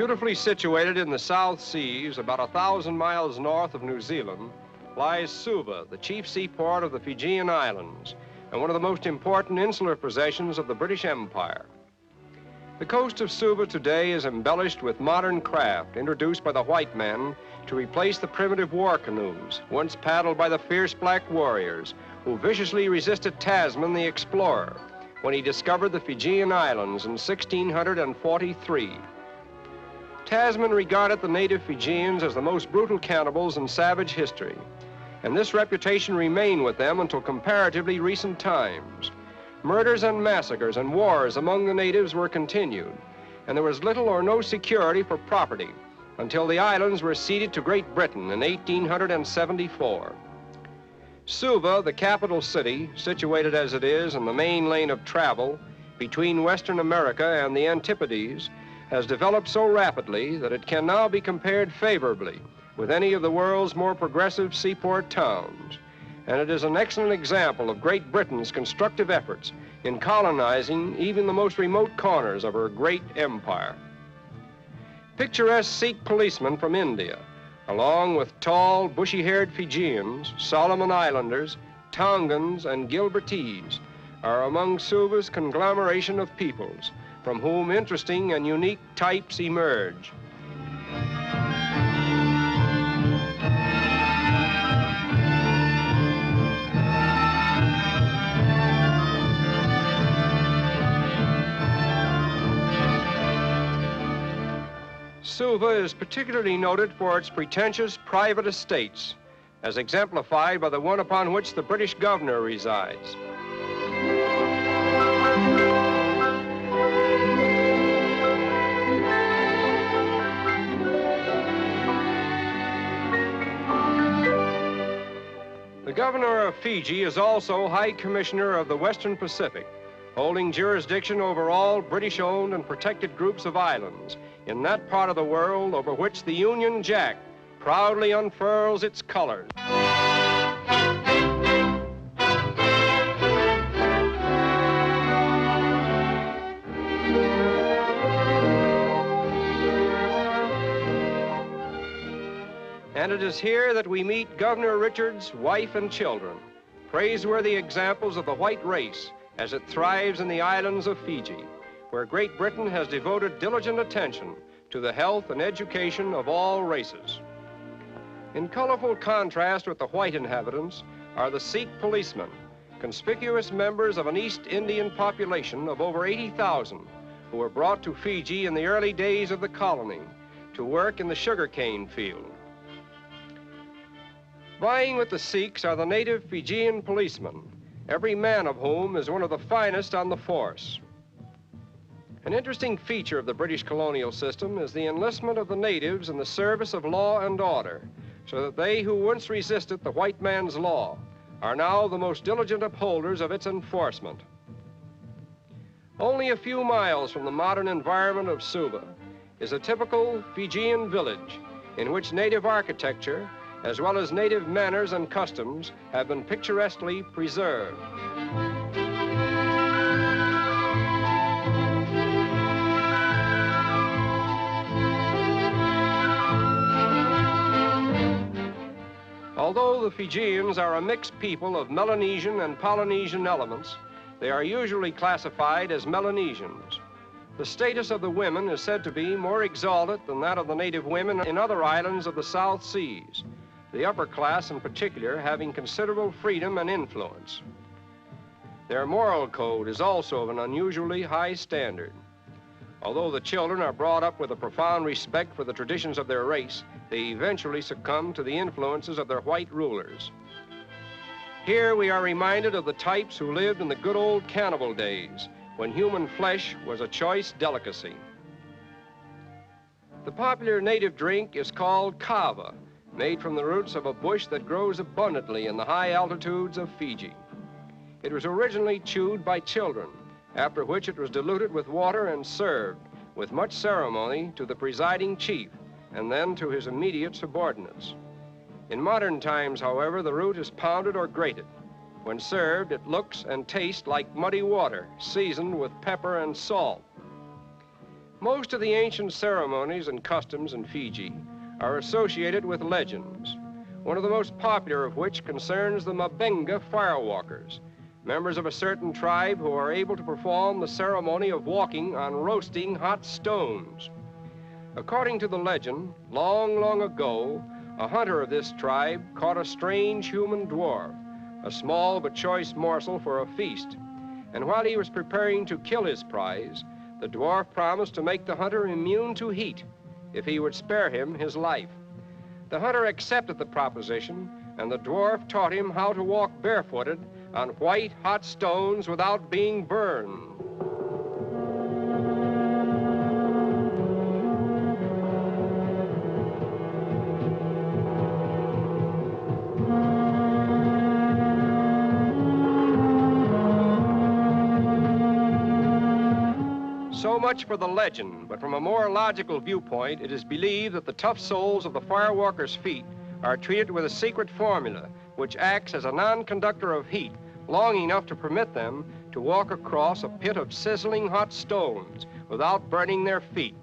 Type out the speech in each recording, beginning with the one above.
Beautifully situated in the South Seas, about 1,000 miles north of New Zealand, lies Suva, the chief seaport of the Fijian Islands, and one of the most important insular possessions of the British Empire. The coast of Suva today is embellished with modern craft introduced by the white men to replace the primitive war canoes, once paddled by the fierce black warriors who viciously resisted Tasman the explorer when he discovered the Fijian Islands in 1643. Tasman regarded the native Fijians as the most brutal cannibals in savage history, and this reputation remained with them until comparatively recent times. Murders and massacres and wars among the natives were continued, and there was little or no security for property until the islands were ceded to Great Britain in 1874. Suva, the capital city, situated as it is in the main lane of travel between Western America and the Antipodes, has developed so rapidly that it can now be compared favorably with any of the world's more progressive seaport towns. And it is an excellent example of Great Britain's constructive efforts in colonizing even the most remote corners of her great empire. Picturesque Sikh policemen from India, along with tall, bushy-haired Fijians, Solomon Islanders, Tongans, and Gilbertese, are among Suva's conglomeration of peoples, from whom interesting and unique types emerge. Suva is particularly noted for its pretentious private estates, as exemplified by the one upon which the British governor resides. The governor of Fiji is also High Commissioner of the Western Pacific, holding jurisdiction over all British-owned and protected groups of islands in that part of the world over which the Union Jack proudly unfurls its colors. And it is here that we meet Governor Richard's wife and children, praiseworthy examples of the white race as it thrives in the islands of Fiji, where Great Britain has devoted diligent attention to the health and education of all races. In colorful contrast with the white inhabitants are the Sikh policemen, conspicuous members of an East Indian population of over 80,000 who were brought to Fiji in the early days of the colony to work in the sugarcane field. Vying with the Sikhs are the native Fijian policemen, every man of whom is one of the finest on the force. An interesting feature of the British colonial system is the enlistment of the natives in the service of law and order, so that they who once resisted the white man's law are now the most diligent upholders of its enforcement. Only a few miles from the modern environment of Suva is a typical Fijian village in which native architecture, as well as native manners and customs, have been picturesquely preserved. Although the Fijians are a mixed people of Melanesian and Polynesian elements, they are usually classified as Melanesians. The status of the women is said to be more exalted than that of the native women in other islands of the South Seas, the upper class in particular having considerable freedom and influence. Their moral code is also of an unusually high standard. Although the children are brought up with a profound respect for the traditions of their race, they eventually succumb to the influences of their white rulers. Here we are reminded of the types who lived in the good old cannibal days, when human flesh was a choice delicacy. The popular native drink is called kava, made from the roots of a bush that grows abundantly in the high altitudes of Fiji. It was originally chewed by children, after which it was diluted with water and served with much ceremony to the presiding chief and then to his immediate subordinates. In modern times, however, the root is pounded or grated. When served, it looks and tastes like muddy water, seasoned with pepper and salt. Most of the ancient ceremonies and customs in Fiji are associated with legends, one of the most popular of which concerns the Mabenga firewalkers, members of a certain tribe who are able to perform the ceremony of walking on roasting hot stones. According to the legend, long, long ago, a hunter of this tribe caught a strange human dwarf, a small but choice morsel for a feast. And while he was preparing to kill his prize, the dwarf promised to make the hunter immune to heat if he would spare him his life. The hunter accepted the proposition, and the dwarf taught him how to walk barefooted on white, hot stones without being burned. So much for the legend, but from a more logical viewpoint, it is believed that the tough soles of the firewalkers' feet are treated with a secret formula which acts as a non-conductor of heat long enough to permit them to walk across a pit of sizzling hot stones without burning their feet.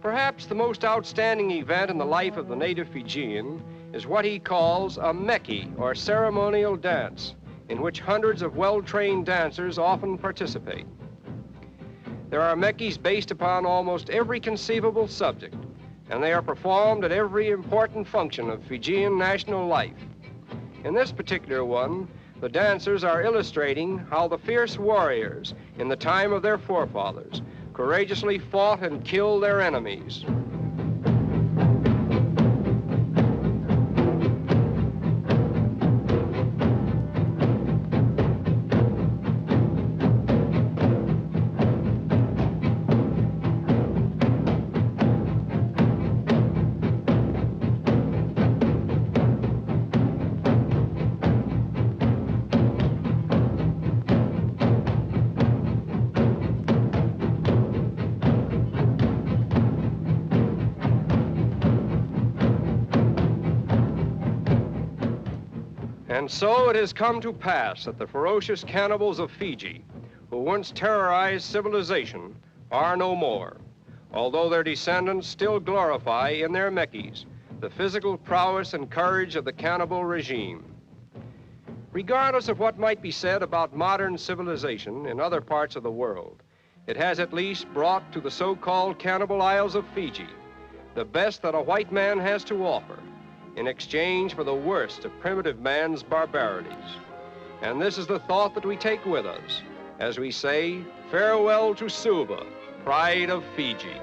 Perhaps the most outstanding event in the life of the native Fijian is what he calls a meki, or ceremonial dance, in which hundreds of well-trained dancers often participate. There are mekis based upon almost every conceivable subject, and they are performed at every important function of Fijian national life. In this particular one, the dancers are illustrating how the fierce warriors in the time of their forefathers courageously fought and killed their enemies. And so it has come to pass that the ferocious cannibals of Fiji, who once terrorized civilization, are no more, although their descendants still glorify in their mekis the physical prowess and courage of the cannibal regime. Regardless of what might be said about modern civilization in other parts of the world, it has at least brought to the so-called cannibal isles of Fiji the best that a white man has to offer, in exchange for the worst of primitive man's barbarities. And this is the thought that we take with us as we say farewell to Suva, pride of Fiji.